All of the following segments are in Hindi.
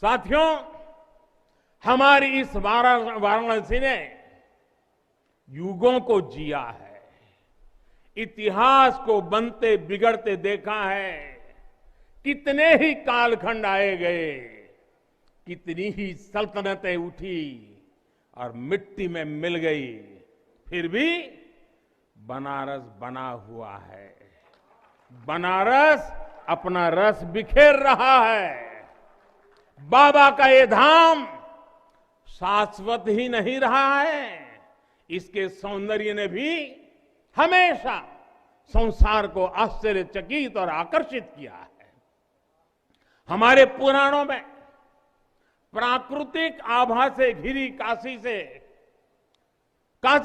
साथियों, हमारी इस वाराणसी ने युगों को जिया है, इतिहास को बनते बिगड़ते देखा है। कितने ही कालखंड आए गए, कितनी ही सल्तनतें उठी और मिट्टी में मिल गई, फिर भी बनारस बना हुआ है। बनारस अपना रस बिखेर रहा है। बाबा का ये धाम शाश्वत ही नहीं रहा है, इसके सौंदर्य ने भी हमेशा संसार को आश्चर्यचकित और आकर्षित किया है। हमारे पुराणों में प्राकृतिक आभा से घिरी काशी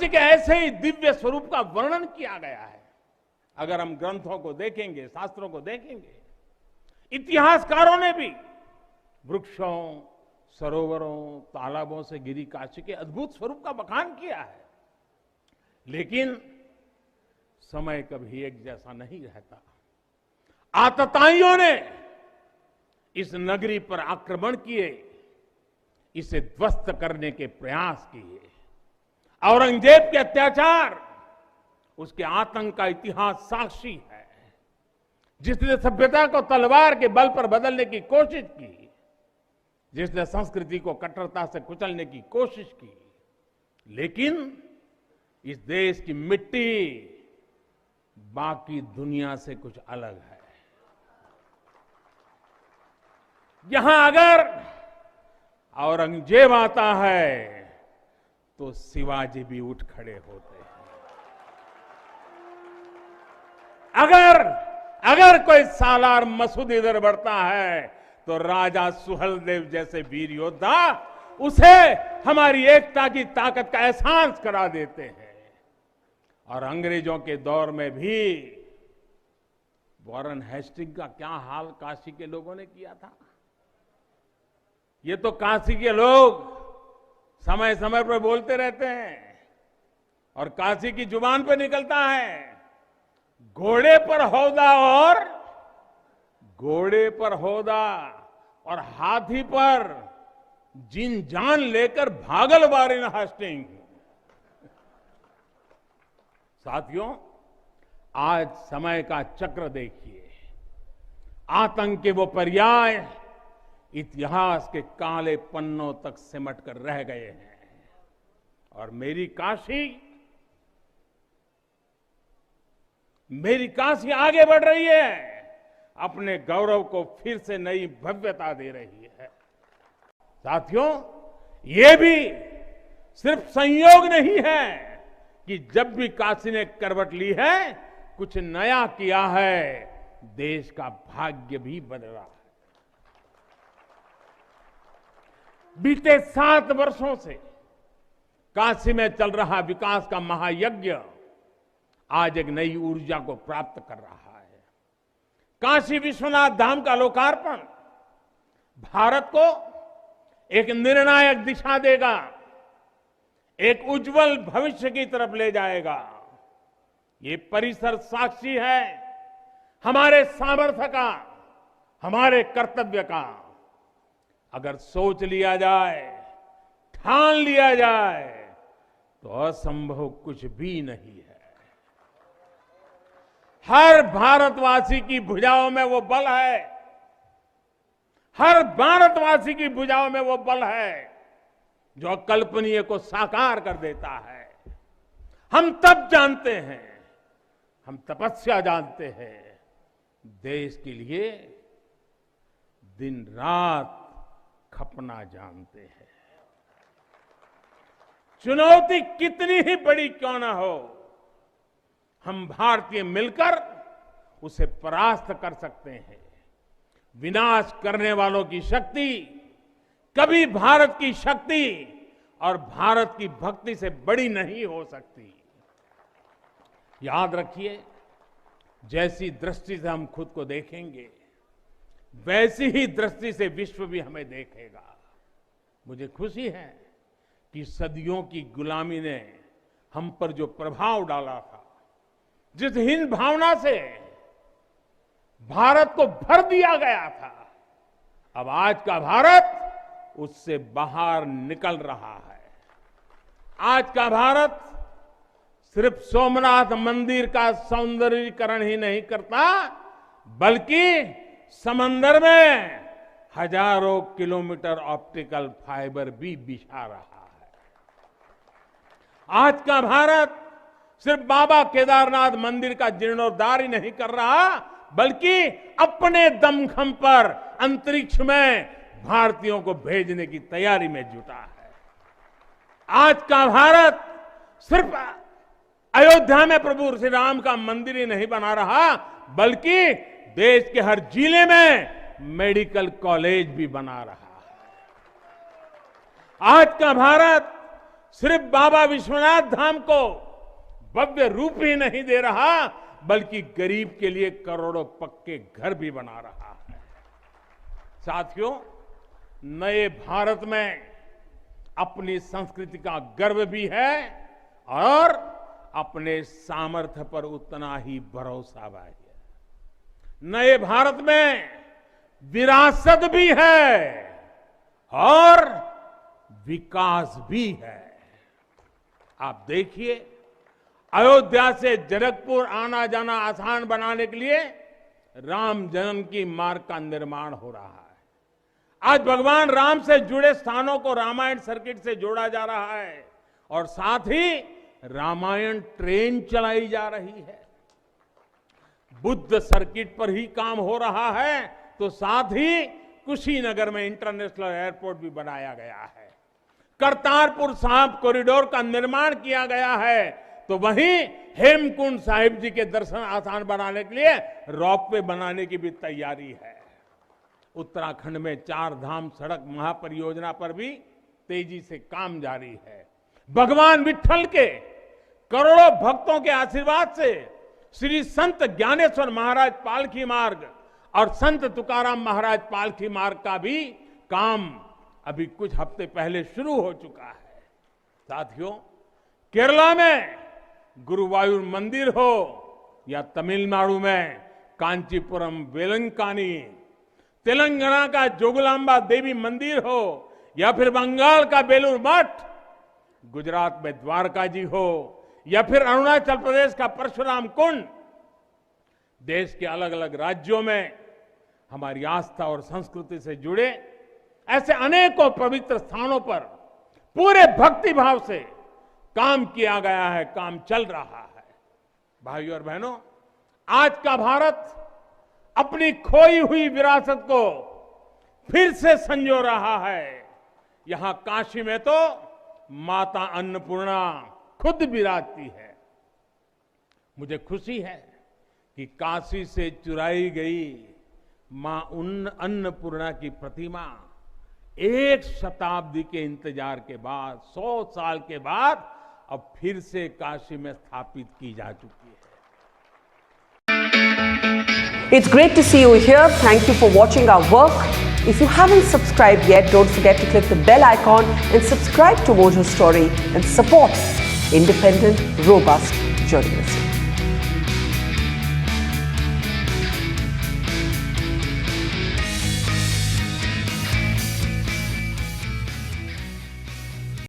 के ऐसे ही दिव्य स्वरूप का वर्णन किया गया है। अगर हम ग्रंथों को देखेंगे, शास्त्रों को देखेंगे, इतिहासकारों ने भी वृक्षों, सरोवरों, तालाबों से घिरी काशी के अद्भुत स्वरूप का बखान किया है। लेकिन समय कभी एक जैसा नहीं रहता। आतताइयों ने इस नगरी पर आक्रमण किए, इसे ध्वस्त करने के प्रयास किए। औरंगजेब के अत्याचार, उसके आतंक का इतिहास साक्षी है। जिसने सभ्यता को तलवार के बल पर बदलने की कोशिश की, जिसने संस्कृति को कट्टरता से कुचलने की कोशिश की, लेकिन इस देश की मिट्टी बाकी दुनिया से कुछ अलग है। यहां अगर औरंगजेब आता है तो शिवाजी भी उठ खड़े होते हैं। अगर कोई सालार मसूद इधर बढ़ता है तो राजा सुहेलदेव जैसे वीर योद्धा उसे हमारी एकता की ताकत का एहसास करा देते हैं। और अंग्रेजों के दौर में भी वॉरेन हेस्टिंग का क्या हाल काशी के लोगों ने किया था। ये तो काशी के लोग समय समय पर बोलते रहते हैं और काशी की जुबान पे निकलता है, घोड़े पर होदा और हाथी पर जिन जान लेकर भागल वॉरेन हेस्टिंग। साथियों, आज समय का चक्र देखिए। आतंक के वो पर्याय इतिहास के काले पन्नों तक सिमट कर रह गए हैं और मेरी काशी आगे बढ़ रही है, अपने गौरव को फिर से नई भव्यता दे रही है। साथियों, ये भी सिर्फ संयोग नहीं है कि जब भी काशी ने करवट ली है, कुछ नया किया है, देश का भाग्य भी बदला है। बीते 7 वर्षों से काशी में चल रहा विकास का महायज्ञ आज एक नई ऊर्जा को प्राप्त कर रहा है। काशी विश्वनाथ धाम का लोकार्पण भारत को एक निर्णायक दिशा देगा, एक उज्जवल भविष्य की तरफ ले जाएगा। ये परिसर साक्षी है हमारे सामर्थ्य का, हमारे कर्तव्य का। अगर सोच लिया जाए, ठान लिया जाए, तो असंभव कुछ भी नहीं है। हर भारतवासी की भुजाओं में वो बल है, हर भारतवासी की भुजाओं में वो बल है जो अकल्पनीय को साकार कर देता है। हम तप जानते हैं, हम तपस्या जानते हैं, देश के लिए दिन रात खपना जानते हैं। चुनौती कितनी ही बड़ी क्यों ना हो, हम भारतीय मिलकर उसे परास्त कर सकते हैं। विनाश करने वालों की शक्ति कभी भारत की शक्ति और भारत की भक्ति से बड़ी नहीं हो सकती। याद रखिए, जैसी दृष्टि से हम खुद को देखेंगे, वैसी ही दृष्टि से विश्व भी हमें देखेगा। मुझे खुशी है कि सदियों की गुलामी ने हम पर जो प्रभाव डाला था, जिस हीन भावना से भारत को भर दिया गया था, अब आज का भारत उससे बाहर निकल रहा है। आज का भारत सिर्फ सोमनाथ मंदिर का सौंदर्यीकरण ही नहीं करता, बल्कि समंदर में हजारों किलोमीटर ऑप्टिकल फाइबर भी बिछा रहा है। आज का भारत सिर्फ बाबा केदारनाथ मंदिर का जीर्णोद्धार ही नहीं कर रहा, बल्कि अपने दमखम पर अंतरिक्ष में भारतीयों को भेजने की तैयारी में जुटा है। आज का भारत सिर्फ अयोध्या में प्रभु श्री राम का मंदिर ही नहीं बना रहा, बल्कि देश के हर जिले में मेडिकल कॉलेज भी बना रहा है। आज का भारत सिर्फ बाबा विश्वनाथ धाम को भव्य रूप ही नहीं दे रहा, बल्कि गरीब के लिए करोड़ों पक्के घर भी बना रहा है। साथियों, नए भारत में अपनी संस्कृति का गर्व भी है और अपने सामर्थ्य पर उतना ही भरोसा भी है। नए भारत में विरासत भी है और विकास भी है। आप देखिए, अयोध्या से जनकपुर आना जाना आसान बनाने के लिए राम जन्म की मार्ग का निर्माण हो रहा है। आज भगवान राम से जुड़े स्थानों को रामायण सर्किट से जोड़ा जा रहा है और साथ ही रामायण ट्रेन चलाई जा रही है। बुद्ध सर्किट पर ही काम हो रहा है, तो साथ ही कुशीनगर में इंटरनेशनल एयरपोर्ट भी बनाया गया है। करतारपुर साहिब कॉरिडोर का निर्माण किया गया है, तो वहीं हेमकुंड साहिब जी के दर्शन आसान बनाने के लिए रोपवे बनाने की भी तैयारी है। उत्तराखंड में 4 धाम सड़क महापरियोजना पर भी तेजी से काम जारी है। भगवान विट्ठल के करोड़ों भक्तों के आशीर्वाद से श्री संत ज्ञानेश्वर महाराज पालकी मार्ग और संत तुकाराम महाराज पालकी मार्ग का भी काम अभी कुछ हफ्ते पहले शुरू हो चुका है। साथियों, केरला में गुरुवायूर मंदिर हो या तमिलनाडु में कांचीपुरम वेलंकानी, तेलंगाना का जोगलांबा देवी मंदिर हो या फिर बंगाल का बेलूर मठ, गुजरात में द्वारका जी हो या फिर अरुणाचल प्रदेश का परशुराम कुंड, देश के अलग अलग राज्यों में हमारी आस्था और संस्कृति से जुड़े ऐसे अनेकों पवित्र स्थानों पर पूरे भक्ति भाव से काम किया गया है, काम चल रहा है। भाइयों और बहनों, आज का भारत अपनी खोई हुई विरासत को फिर से संजो रहा है। यहां काशी में तो माता अन्नपूर्णा खुद विराजती है। मुझे खुशी है कि काशी से चुराई गई मां अन्नपूर्णा की प्रतिमा 1 शताब्दी के इंतजार के बाद, 100 साल के बाद अब फिर से काशी में स्थापित की जा चुकी है। It's great to see you here. Thank you for watching our work. If you haven't subscribed yet, don't forget to click the bell icon and subscribe to Mojo Story and support independent, robust journalism.